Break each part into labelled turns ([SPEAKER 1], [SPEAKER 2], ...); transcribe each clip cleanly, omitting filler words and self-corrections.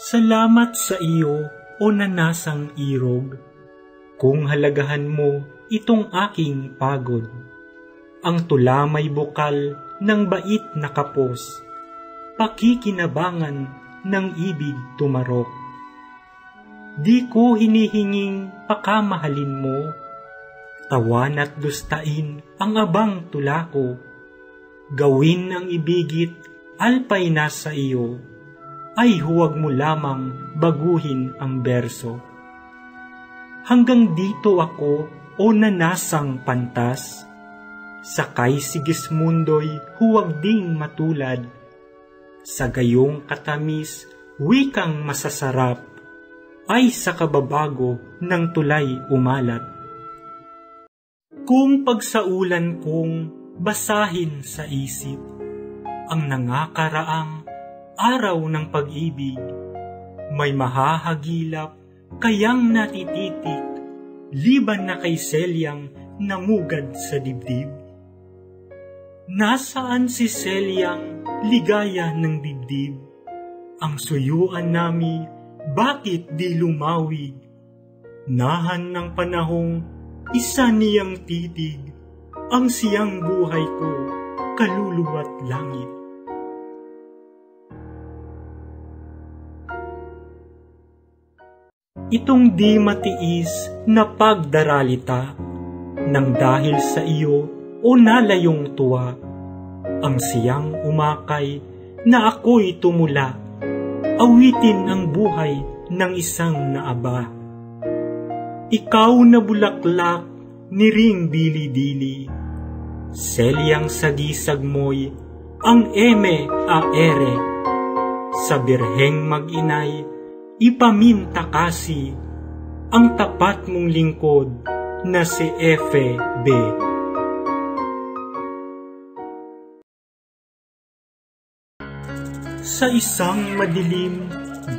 [SPEAKER 1] Salamat sa iyo, o nanasang irog, kung halagahan mo itong aking pagod. Ang tula may bukal ng bait na kapos, pakikinabangan ng ibig tumarok. Di ko hinihinging pakamahalin mo, tawan at dustain ang abang tula ko. Gawin ang ibigit, alpay nasa iyo, ay huwag mo lamang baguhin ang berso. Hanggang dito ako, o nanasang pantas, sakay Sigismundo'y huwag ding matulad, sa gayong katamis, wikang masasarap, ay sa kababago ng tulay umalat. Kung pagsaulan kong basahin sa isip ang nangakaraang araw ng pag-ibig, may mahahagilap kayang natititik, liban na kay Celiang namugad sa dibdib. Nasaan si Celiang ligaya ng dibdib? Ang suyuan nami, bakit di lumawig? Nahan ng panahong isa niyang titig, ang siyang buhay ko, kaluluwa't langit. Itong di matiis na pagdaralita, nang dahil sa iyo o nalayong tuwa, ang siyang umakay na ako'y tumula, awitin ang buhay ng isang naaba. Ikaw na bulaklak, niring dili-dili, Celiang sagisag mo'y ang eme a ere, sa birheng mag-inay, ipaminta kasi ang tapat mong lingkod na si F.B. Sa isang madilim,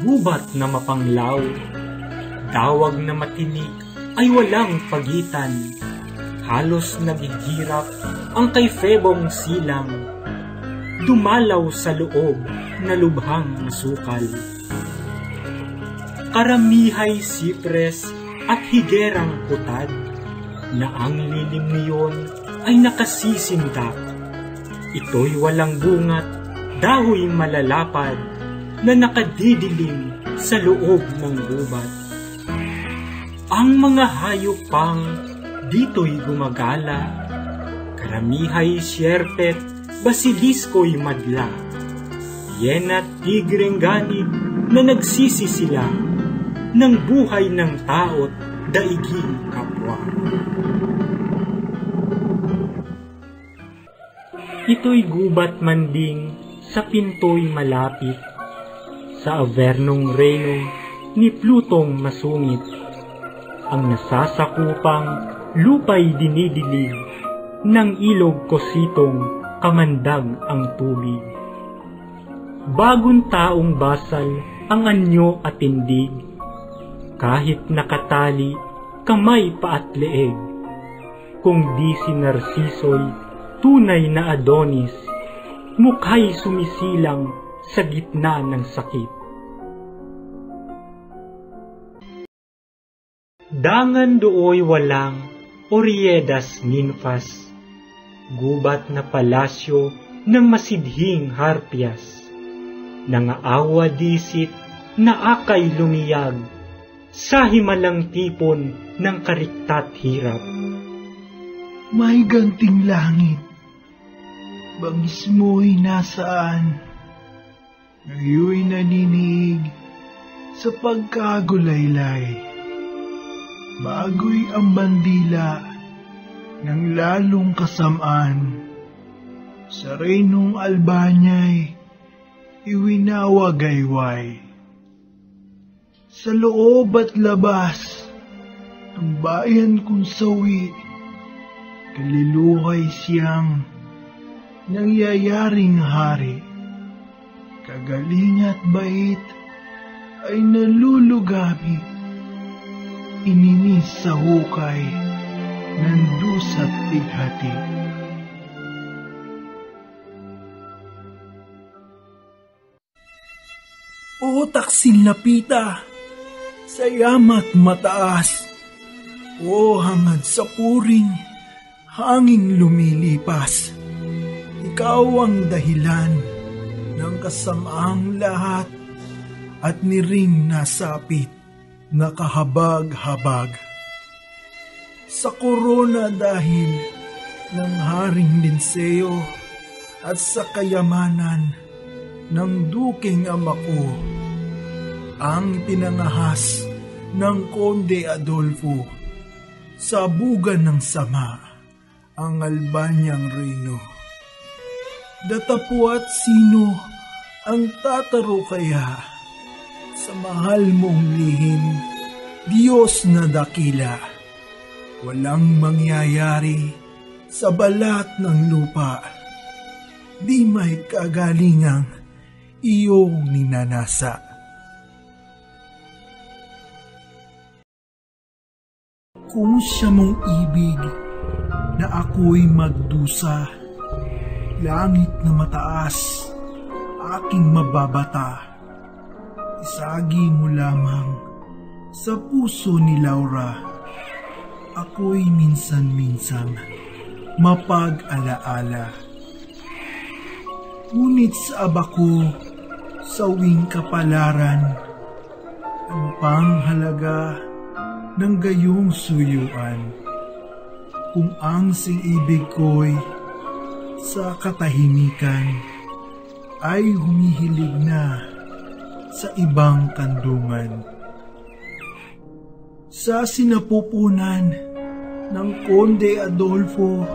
[SPEAKER 1] gubat na mapanglaw, dawag na matinik ay walang pagitan, halos naghihirap ang kay Febong silang, dumalaw sa loob na lubhang masukal. Karamihay sipres at higerang putad, na ang lilim niyon ay nakasisindak. Ito'y walang bungat, dahoy malalapad, na nakadidilim sa loob ng gubat. Ang mga hayop pang dito'y gumagala, karamihay siyerpet, basilisko'y madla, yena't tigreng ganit na nagsisisila ng buhay ng tao't daiging kapwa. Ito'y gubat manding sa pinto'y malapit, sa Avernong reyno ni Plutong masungit, ang nasasakupang lupa'y dinidilig, ng ilog kositong kamandag ang tubig. Bagong taong basal ang anyo at tindig, kahit nakatali, kamay pa at leeg, kung di si Narciso'y tunay na Adonis, mukha'y sumisilang sa gitna ng sakit. Dangan dooy walang Oriedas ninfas, gubat na palasyo ng masidhing harpias, nangaawa disit na akay lumiyag, sa himalang tipon ng kariktat hirap.
[SPEAKER 2] May ganting langit, bangis mo'y nasaan? Ngayoy naninig sa pagkagulaylay. Bago'y ang bandila ng lalong kasamaan. Sa reynong Albanya'y iwinawagayway. Sa loob at labas ng bayan kong sawi, kaliluhay siyang nangyayaring hari. Kagaling at bait ay nalulugabi, ininis sa hukay ng dusat bighati.
[SPEAKER 1] O
[SPEAKER 2] O taksil na pita, sa yamat mataas, o hangad sa puring, hanging lumilipas. Ikaw ang dahilan ng kasamaang lahat at niring nasapit na kahabag-habag. Sa korona dahil ng Haring Linseo at sa kayamanan ng Dukeng ama ko, ang pinangahas ng Konde Adolfo, sa bugan ng sama ang Albanyang reyno. Datapwat sino ang tataro kaya sa mahal mong lihim, Diyos na dakila. Walang mangyayari sa balat ng lupa, di may kagalingang iyong ninanasa. Kung siya mong ibig na ako'y magdusa, langit na mataas, aking mababata. Isagi mo lamang sa puso ni Laura, ako'y minsan-minsang mapag-alaala. Ngunit sa abako, sa wing kapalaran, ano pang halaga ng gayong suyuan, kung ang sing-ibig ko'y sa katahimikan ay humihilig na sa ibang kandungan. Sa sinapupunan ng Konde Adolfo,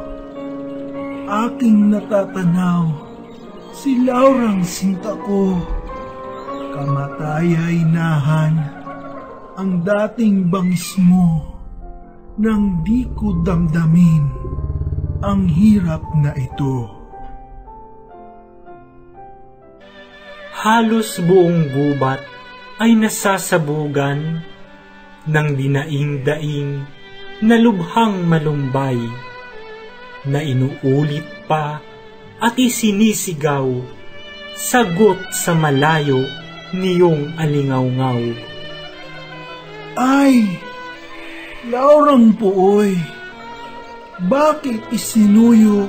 [SPEAKER 2] aking natatanaw si Laurang sinta ko. Kamatayay nahan ang dating bangis mo nang di ko damdamin ang hirap na ito.
[SPEAKER 1] Halos buong gubat ay nasasabugan ng dinaing-daing na lubhang malumbay na inuulit pa at isinisigaw, sagot sa malayo niyong alingaw-ngaw.
[SPEAKER 2] Ay, Laurang Puoy, bakit isinuyo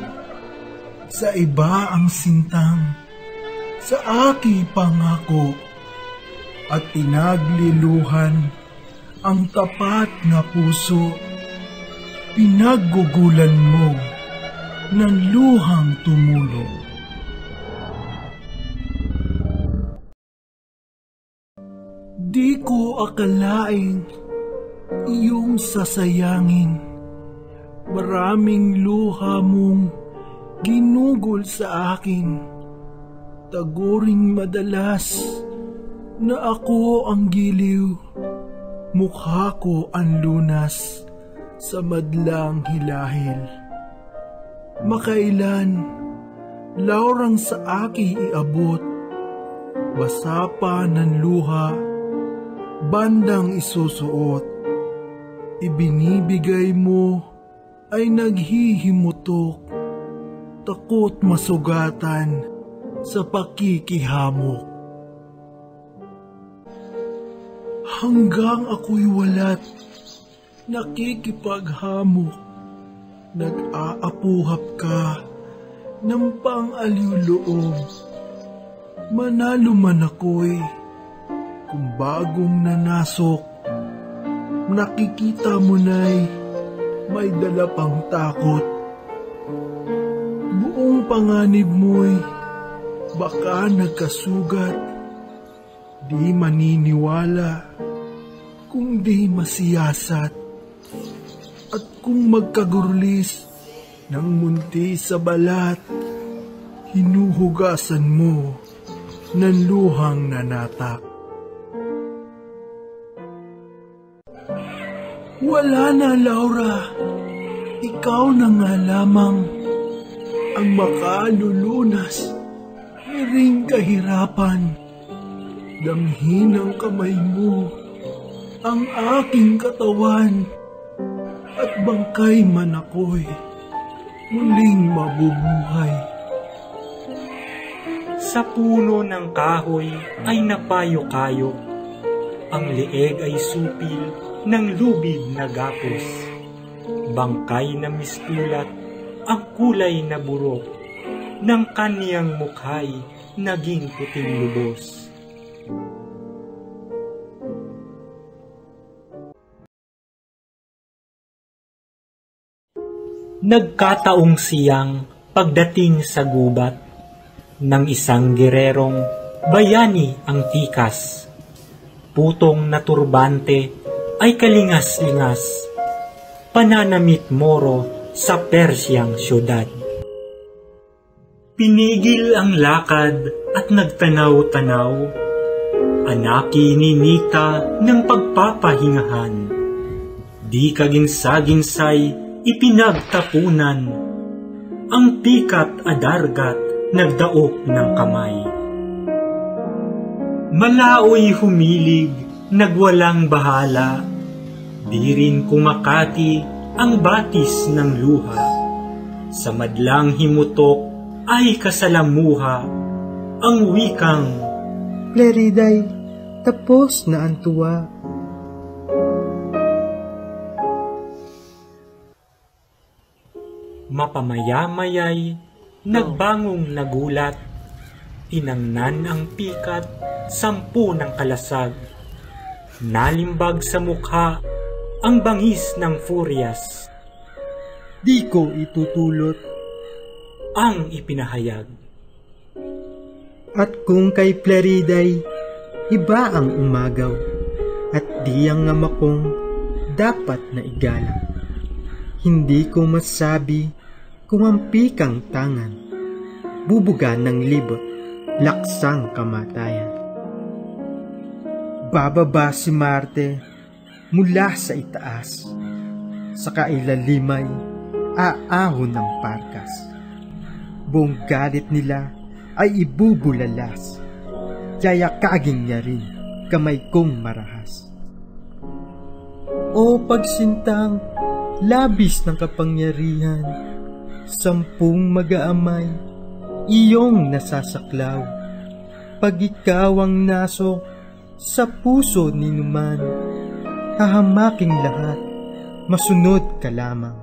[SPEAKER 2] sa iba ang sintang sa aki pangako at pinagliluhan ang tapat na puso? Pinaggugulan mo ng luhang tumulo. Di ko akalaing iyong sasayangin. Maraming luha mong ginugol sa akin. Taguring madalas na ako ang giliw. Mukha ko ang lunas sa madlang hilahil. Makailan, Laurang sa aki iabot. Basa pa ng luha, bandang isusuot. Ibinibigay mo ay naghihimutok, takot masugatan sa pakikihamok. Hanggang ako'y walat, nakikipaghamok, nag-aapuhap ka ng pang-aliw-loob. Manalo man ako'y kung bagong nanasok, nakikita mo na'y may dala pang takot. Buong panganib mo'y baka nagkasugat, di maniniwala kung di masiyasat. At kung magkagurlis ng munti sa balat, hinuhugasan mo ng luhang nanatak. Wala na, Laura. Ikaw na nga lamang ang makalulunas ni ring kahirapan. Damhin ang kamay mo ang aking katawan at bangkay man ako'y muling mabubuhay.
[SPEAKER 1] Sa puno ng kahoy ay napayo-kayo, ang leeg ay supil ng lubid na gapos. Bangkay na mistulat, ang kulay na burok, ng kaniyang mukha'y naging puting lubos. Nagkataong siyang pagdating sa gubat ng isang gererong bayani ang tikas. Putong na turbante ay kalingas-lingas, pananamit Moro sa Persyang syudad. Pinigil ang lakad at nagtanaw-tanaw, anaki ni Nita ng pagpapahingahan. Di kaginsa-ginsay ipinagtapunan, ang pikat adargat nagdaok ng kamay. Malaoy humilig, nagwalang bahala, di rin kumakati ang batis ng luha. Sa madlang himutok ay kasalamuha, ang wikang,
[SPEAKER 3] Pleriday, tapos na ang tuwa.
[SPEAKER 1] Mapamaya-mayay, nagbangong nagulat, tinangnan ang pikat, 10 ng kalasag. Nalimbag sa mukha ang bangis ng furyas.
[SPEAKER 3] Di ko itutulot
[SPEAKER 1] ang ipinahayag.
[SPEAKER 3] At kung kay Pleriday, iba ang umagaw, at di ang ama kong dapat na igalang. Hindi ko masabi kung ang pikang tangan, bubuga ng libot, laksang kamatayan. Bababa si Marte mula sa itaas, sa kailalimay aahon ng parkas. Buong galit nila ay ibubulalas, yayakagin niya rin kamay kong marahas. O pagsintang labis ng kapangyarihan, 10 mag-aamay, iyong nasasaklaw. Pag ikaw ang nasok sa puso ni Numan, hahamaking lahat, masunod ka lamang.